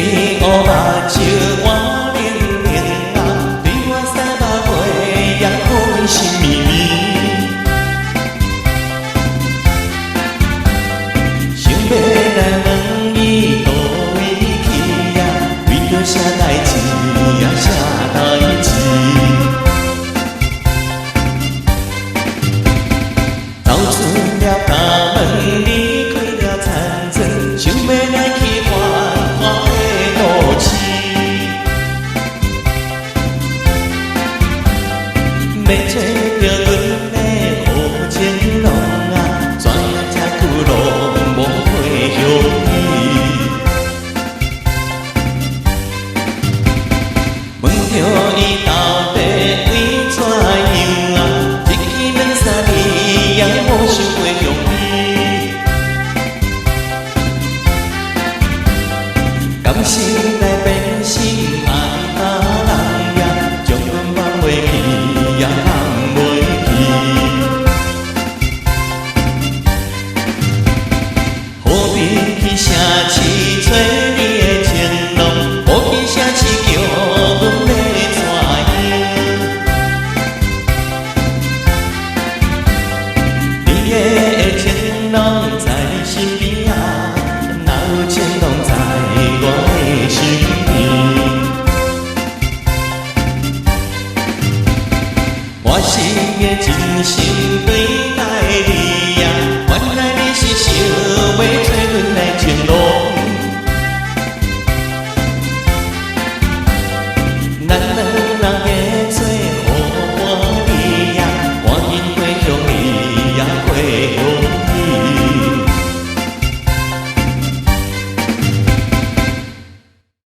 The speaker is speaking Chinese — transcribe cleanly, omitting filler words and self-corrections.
你乌目睭我冷冷啊，对我三百岁也可心绵绵。想要来问伊倒位去啊，为着啥代志啊，啥代志？走出了家门，离开了田庄，想要来去繁华的都市。要找着阮的好情郎啊，怎样这久拢无回乡伊？问着伊到底为怎样啊？一去两三年也无想过向伊。甘心来变心爱人呀，将阮放袂去呀，放袂去。何必去城市找你的情郎？何必城市叫阮要怎样？你的情郎在你身边啊，哪有情郎在我的身边？我是的真心对待你。